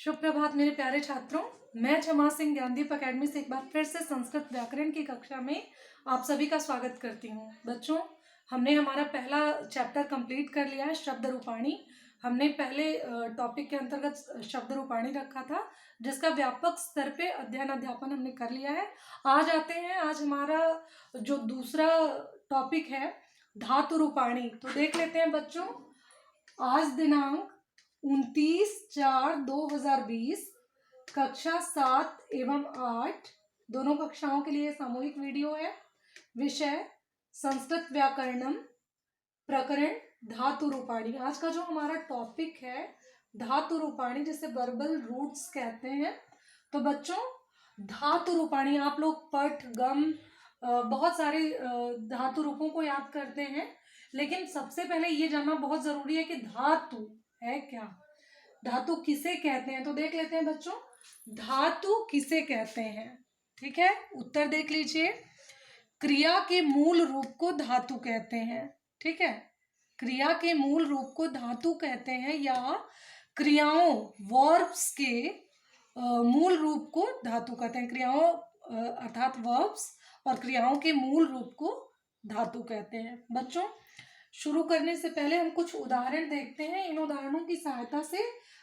शुभ प्रभात मेरे प्यारे छात्रों। मैं क्षमा सिंह ज्ञानदीप अकेडमी से एक बार फिर से संस्कृत व्याकरण की कक्षा में आप सभी का स्वागत करती हूँ। बच्चों, हमने हमारा पहला चैप्टर कंप्लीट कर लिया है, शब्द रूपाणी। हमने पहले टॉपिक के अंतर्गत शब्द रूपाणी रखा था, जिसका व्यापक स्तर पे अध्ययन अध्यापन हमने कर लिया है। आज आते हैं, आज हमारा जो दूसरा टॉपिक है धातु रूपाणी। तो देख लेते हैं बच्चों, आज दिनांक 29/4/2020 कक्षा 7 एवं 8 दोनों कक्षाओं के लिए सामूहिक वीडियो है। विषय संस्कृत व्याकरणम, प्रकरण धातु रूपाणी। आज का जो हमारा टॉपिक है धातु रूपाणी, जिसे वर्बल रूट्स कहते हैं। तो बच्चों, धातु रूपाणी आप लोग पठ गम बहुत सारे धातु रूपों को याद करते हैं, लेकिन सबसे पहले ये जानना बहुत जरूरी है कि धातु है क्या, धातु किसे कहते हैं। तो देख लेते हैं बच्चों, धातु किसे कहते हैं। ठीक है, उत्तर देख लीजिए। क्रिया के मूल रूप को धातु कहते हैं। ठीक है, क्रिया के मूल रूप को धातु कहते हैं, या क्रियाओं वर्ब्स के मूल रूप को धातु कहते हैं। क्रियाओं अर्थात वर्ब्स और क्रियाओं के मूल रूप को धातु कहते हैं। बच्चों, शुरू करने से पहले हम कुछ उदाहरण देखते हैं। इन उदाहरणों की सहायता से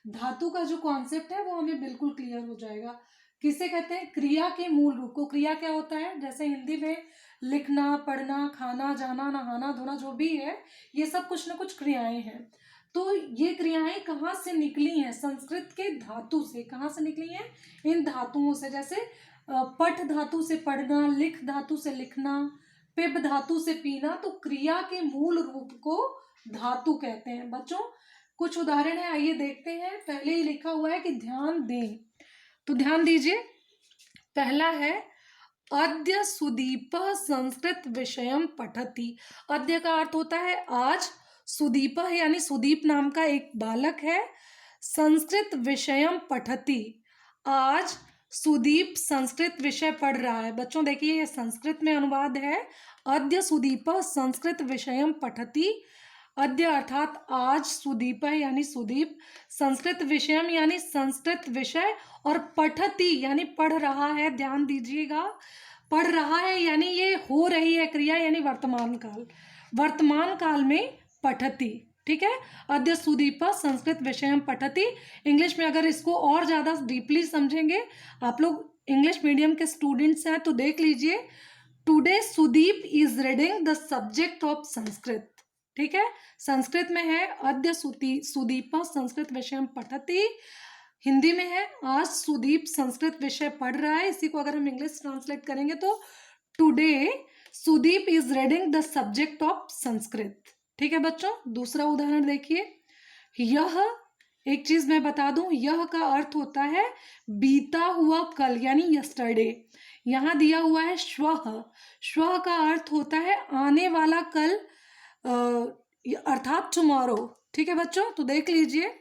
धातु का जो कॉन्सेप्ट है वो हमें बिल्कुल क्लियर हो जाएगा। किसे कहते हैं? क्रिया के मूल रूप को। क्रिया क्या होता है? जैसे हिंदी में लिखना, पढ़ना, खाना, जाना, नहाना, धोना, जो भी है, ये सब कुछ ना कुछ क्रियाएं हैं। तो ये क्रियाएं कहाँ से निकली हैं? संस्कृत के धातु से। कहाँ से निकली हैं? इन धातुओं से। जैसे पठ धातु से पढ़ना, लिख धातु से लिखना, पिब धातु से पीना। तो क्रिया के मूल रूप को धातु कहते हैं। बच्चों, कुछ उदाहरण है, आइए देखते हैं। पहले ही लिखा हुआ है कि ध्यान दें, तो ध्यान दीजिए। पहला है अद्य सुदीप संस्कृत विषयम पठति। अद्य का अर्थ होता है आज। सुदीप यानी सुदीप नाम का एक बालक है। संस्कृत विषयम पठति, आज सुदीप संस्कृत विषय पढ़ रहा है। बच्चों देखिए, ये संस्कृत में अनुवाद है। अद्य सुदीप संस्कृत विषयम पठति। अद्य अर्थात आज, सुदीप यानी सुदीप, संस्कृत विषयम यानी संस्कृत विषय, और पठति यानी पढ़ रहा है। ध्यान दीजिएगा, पढ़ रहा है यानी ये हो रही है क्रिया, यानी वर्तमान काल। वर्तमान काल में पठति। ठीक है, अद्य सुदीप संस्कृत विषयम पठति। इंग्लिश में अगर इसको और ज़्यादा डीपली समझेंगे, आप लोग इंग्लिश मीडियम के स्टूडेंट्स हैं तो देख लीजिए, today Sudeep is reading the subject of Sanskrit. ठीक है, संस्कृत में है अद्य सुदीप संस्कृत विषयम पठति। हिंदी में है आज सुदीप संस्कृत विषय पढ़ रहा है। इसी को अगर हम इंग्लिश ट्रांसलेट करेंगे तो today Sudeep is reading the subject of Sanskrit. ठीक है बच्चों, दूसरा उदाहरण देखिए। यह, एक चीज मैं बता दूं, यह का अर्थ होता है बीता हुआ कल, यानी यस्टरडे। यहाँ दिया हुआ है श्वः। श्वः का अर्थ होता है आने वाला कल, अर्थात टुमारो। ठीक है बच्चों, तो देख लीजिए।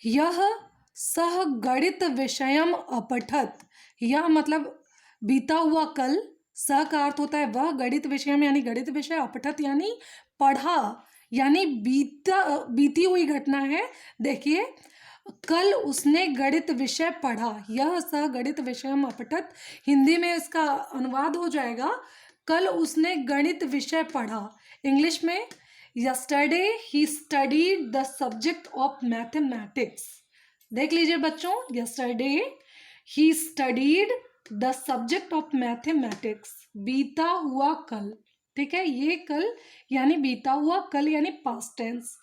यह सह गणित विषयम अपठत। यह मतलब बीता हुआ कल, सह का अर्थ होता है वह, गणित विषयम यानी गणित विषय, अपठत यानी पढ़ा, यानी बीती हुई घटना है। देखिए, कल उसने गणित विषय पढ़ा। यह सह गणित विषयम अपठत, हिंदी में इसका अनुवाद हो जाएगा कल उसने गणित विषय पढ़ा। इंग्लिश में yesterday he studied the subject of mathematics। देख लीजिए बच्चों, yesterday he studied the subject of mathematics। बीता हुआ कल। ठीक है, ये कल यानी बीता हुआ कल यानी पास्ट टेंस।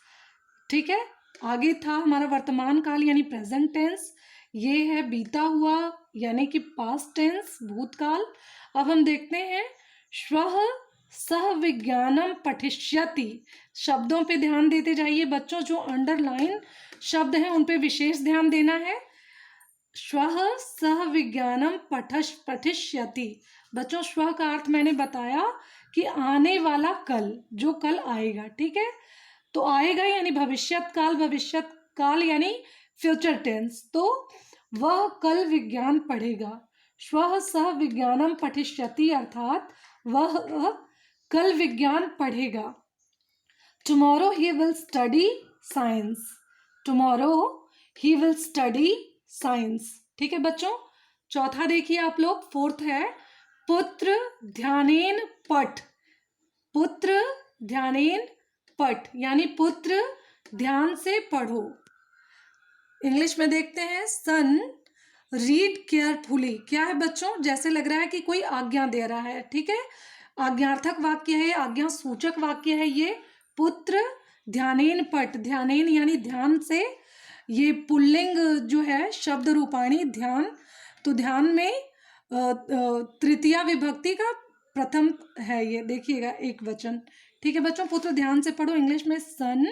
ठीक है, आगे था हमारा वर्तमान काल यानी प्रेजेंट टेंस। ये है बीता हुआ यानी कि पास्ट टेंस, भूतकाल। अब हम देखते हैं श्वः सह विज्ञानम पठिष्यति। शब्दों पे ध्यान देते जाइए बच्चों, जो अंडरलाइन शब्द हैं उन पे विशेष ध्यान देना है। श्वः सह विज्ञानम पठिष्यति। बच्चों, श्वः का अर्थ मैंने बताया कि आने वाला कल, जो कल आएगा। ठीक है, तो आएगा यानी भविष्यत काल, भविष्यत काल यानी फ्यूचर टेंस। तो वह कल विज्ञान पढ़ेगा। श्वः सह विज्ञानम पठिष्यति अर्थात वह कल विज्ञान पढ़ेगा। Tomorrow he will study science. Tomorrow he will study science. ठीक है बच्चों। चौथा देखिए आप लोग, फोर्थ है पुत्र ध्यानेन पठ। पुत्र ध्यानेन पठ यानी पुत्र ध्यान से पढ़ो। इंग्लिश में देखते हैं सन रीड केयरफुली। क्या है बच्चों, जैसे लग रहा है कि कोई आज्ञा दे रहा है। ठीक है, आज्ञार्थक वाक्य है, आज्ञा सूचक वाक्य है ये। पुत्र ध्यानेन पठ, ध्यानेन यानी ध्यान से, ये पुल्लिंग जो है शब्द रूपाणी ध्यान, तो ध्यान में तृतीया विभक्ति का प्रथम है ये, देखिएगा एक वचन। ठीक है बच्चों, पुत्र ध्यान से पढ़ो। इंग्लिश में सन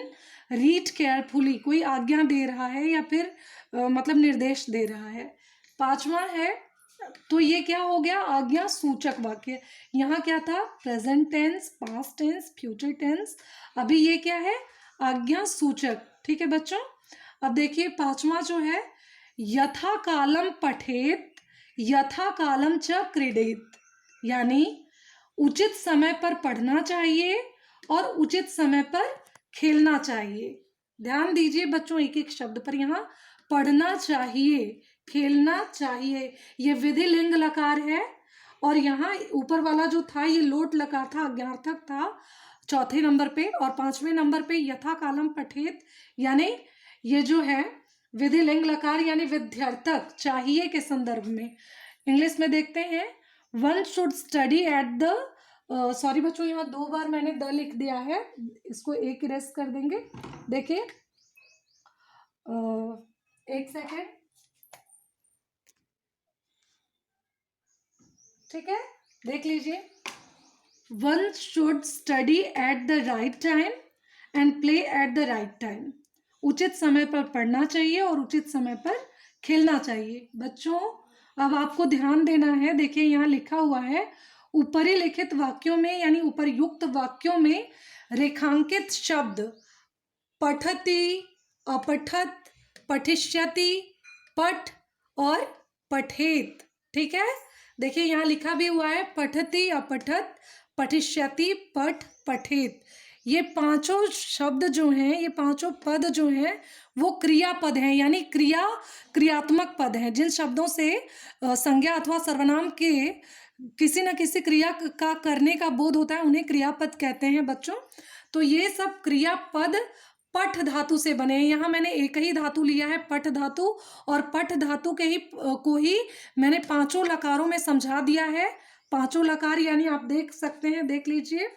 रीड केयरफुली, कोई आज्ञा दे रहा है या फिर मतलब निर्देश दे रहा है। पांचवा है, तो ये क्या हो गया, आज्ञा सूचक वाक्य। यहाँ क्या था, present tense, past tense, future tense. अभी ये क्या है, आज्ञा सूचक। ठीक है बच्चों। अब देखिए पांचवा जो है, यथा कालम पठेत यथा कालम च क्रीडेत, यानी उचित समय पर पढ़ना चाहिए और उचित समय पर खेलना चाहिए। ध्यान दीजिए बच्चों एक एक शब्द पर। यहाँ पढ़ना चाहिए, खेलना चाहिए, ये विधि लिंग लकार है। और यहाँ ऊपर वाला जो था ये लोट लकार था, आज्ञार्थक था चौथे नंबर पे। और पांचवें नंबर पे यथा कालम पठेत, यानी ये जो है विधि लिंग लकार यानी विध्यर्थक, चाहिए के संदर्भ में। इंग्लिश में देखते हैं, one should study at the, sorry बच्चों यहाँ दो बार मैंने द लिख दिया है, इसको एक इरेज कर देंगे। देखिए एक सेकेंड, ठीक है, देख लीजिए। One should study at the right time and play at the right time. उचित समय पर पढ़ना चाहिए और उचित समय पर खेलना चाहिए। बच्चों अब आपको ध्यान देना है, देखिए यहाँ लिखा हुआ है, ऊपरी लिखित वाक्यों में यानी उपरयुक्त वाक्यों में रेखांकित शब्द पठति, अपठत, पठिष्यति, पठ और पठेत। ठीक है, देखिए यहाँ लिखा भी हुआ है पठति, अपठत, पठिष्यति, पठ, पठेत। ये पांचों शब्द जो हैं, ये पांचों पद जो हैं वो क्रियापद हैं, यानी क्रियात्मक पद हैं। जिन शब्दों से संज्ञा अथवा सर्वनाम के किसी न किसी क्रिया का करने का बोध होता है उन्हें क्रियापद कहते हैं बच्चों। तो ये सब क्रियापद पठ धातु से बने हैं। यहाँ मैंने एक ही धातु लिया है, पठ धातु, और पठ धातु के ही को ही मैंने पांचों लकारों में समझा दिया है। पांचों लकार यानी आप देख सकते हैं, देख लीजिए,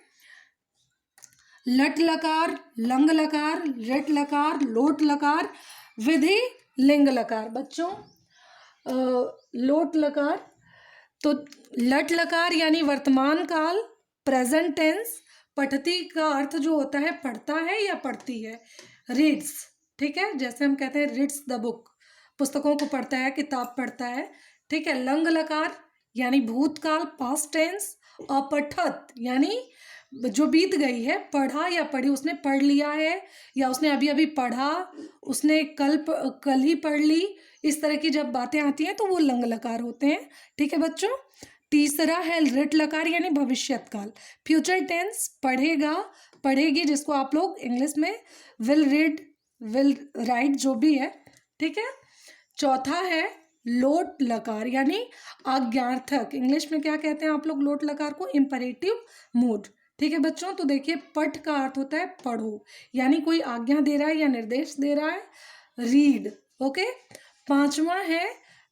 लट लकार, लंग लकार, रट लकार, लोट लकार, विधि लिंग लकार। बच्चों लोट लकार, तो लट लकार यानी वर्तमान काल, प्रेजेंट टेंस। पठती का अर्थ जो होता है पढ़ता है या पढ़ती है, रीड्स। ठीक है, जैसे हम कहते हैं रीड्स द बुक, पुस्तकों को पढ़ता है, किताब पढ़ता है। ठीक है, लंग लकार यानी भूतकाल, पास्ट टेंस। अपठत यानी जो बीत गई है, पढ़ा या पढ़ी, उसने पढ़ लिया है या उसने अभी अभी पढ़ा, उसने कल ही पढ़ ली, इस तरह की जब बातें आती हैं तो वो लंग लकार होते हैं। ठीक है बच्चों। तीसरा है रिट लकार यानी भविष्यत काल, फ्यूचर टेंस, पढ़ेगा, पढ़ेगी, जिसको आप लोग इंग्लिश में विल रीड, विल राइट, जो भी है। ठीक है। चौथा है लोट लकार यानी आज्ञार्थक। इंग्लिश में क्या कहते हैं आप लोग लोट लकार को, इंपरेटिव मूड। ठीक है बच्चों, तो देखिए पठ का अर्थ होता है पढ़ो, यानी कोई आज्ञा दे रहा है या निर्देश दे रहा है, रीड। ओके। पांचवा है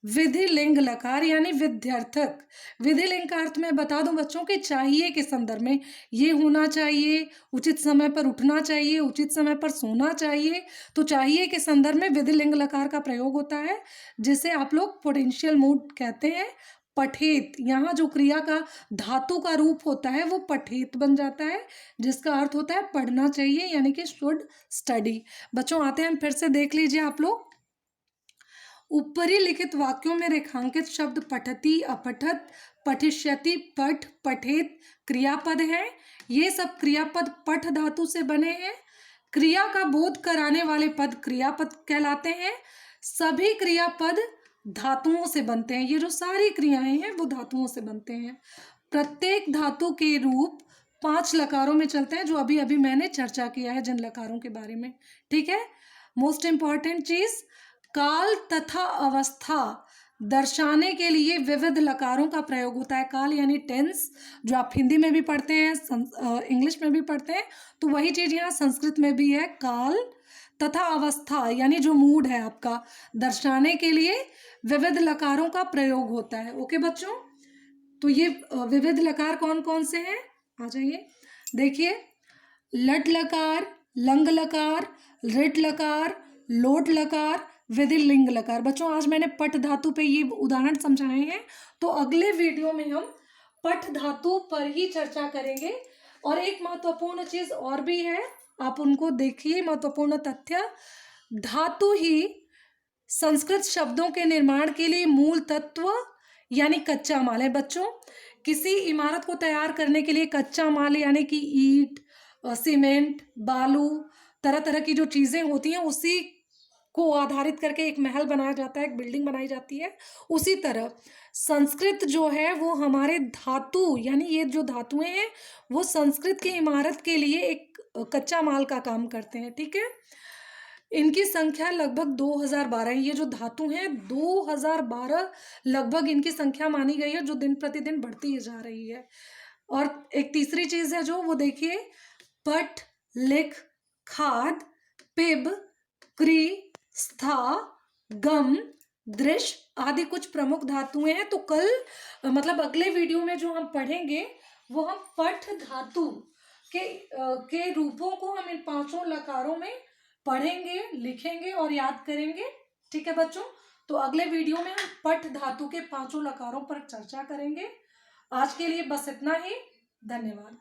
विधि लिंग लकार यानी विध्यर्थक। विधि लिंग का अर्थ मैं बता दूं बच्चों कि चाहिए के संदर्भ में, ये होना चाहिए, उचित समय पर उठना चाहिए, उचित समय पर सोना चाहिए, तो चाहिए के संदर्भ में विधि लिंग लकार का प्रयोग होता है, जिसे आप लोग पोटेंशियल मूड कहते हैं। पठेत, यहाँ जो क्रिया का धातु का रूप होता है वो पठेत बन जाता है, जिसका अर्थ होता है पढ़ना चाहिए, यानी कि शुड स्टडी। बच्चों आते हैं, फिर से देख लीजिए आप लोग, ऊपरी लिखित वाक्यों में रेखांकित शब्द पठति, अपठत, पठिष्यति, पठ, पठेत क्रियापद हैं। ये सब क्रियापद पठ धातु से बने हैं। क्रिया का बोध कराने वाले पद क्रियापद कहलाते हैं। सभी क्रियापद धातुओं से बनते हैं। ये जो सारी क्रियाएं हैं वो धातुओं से बनते हैं। प्रत्येक धातु के रूप 5 लकारों में चलते हैं, जो अभी अभी मैंने चर्चा किया है जिन लकारों के बारे में। ठीक है। मोस्ट इंपॉर्टेंट चीज, काल तथा अवस्था दर्शाने के लिए विविध लकारों का प्रयोग होता है। काल यानी टेंस, जो आप हिंदी में भी पढ़ते हैं, इंग्लिश में भी पढ़ते हैं, तो वही चीज़ यहाँ संस्कृत में भी है। काल तथा अवस्था यानी जो मूड है आपका, दर्शाने के लिए विविध लकारों का प्रयोग होता है। ओके बच्चों, तो ये विविध लकार कौन कौन से हैं, आ जाइए देखिए। लट लकार, लंग लकार, ऋट लकार, लोट लकार, विधि लिंग लकार। बच्चों आज मैंने पट धातु पे ये उदाहरण समझाए हैं, तो अगले वीडियो में हम पट धातु पर ही चर्चा करेंगे। और एक महत्वपूर्ण चीज और भी है, आप उनको देखिए। महत्वपूर्ण तथ्य, धातु ही संस्कृत शब्दों के निर्माण के लिए मूल तत्व यानी कच्चा माल है। बच्चों किसी इमारत को तैयार करने के लिए कच्चा माल यानी कि ईंट, सीमेंट, बालू, तरह तरह की जो चीजें होती हैं उसी को आधारित करके एक महल बनाया जाता है, एक बिल्डिंग बनाई जाती है। उसी तरह संस्कृत जो है वो हमारे धातु यानी ये जो धातुएं हैं वो संस्कृत की इमारत के लिए एक कच्चा माल का काम करते हैं। ठीक है, इनकी संख्या लगभग 2012 है। ये जो धातु हैं 2012 लगभग इनकी संख्या मानी गई है, जो दिन प्रतिदिन बढ़ती जा रही है। और एक तीसरी चीज है जो वो देखिए, पट, लिख, खाद, पिब, क्री, स्था, गम, दृश्य आदि कुछ प्रमुख धातुएं हैं। तो कल मतलब अगले वीडियो में जो हम पढ़ेंगे वो हम पट धातु के रूपों को हम इन पांचों लकारों में पढ़ेंगे, लिखेंगे और याद करेंगे। ठीक है बच्चों, तो अगले वीडियो में हम पट धातु के पांचों लकारों पर चर्चा करेंगे। आज के लिए बस इतना ही, धन्यवाद।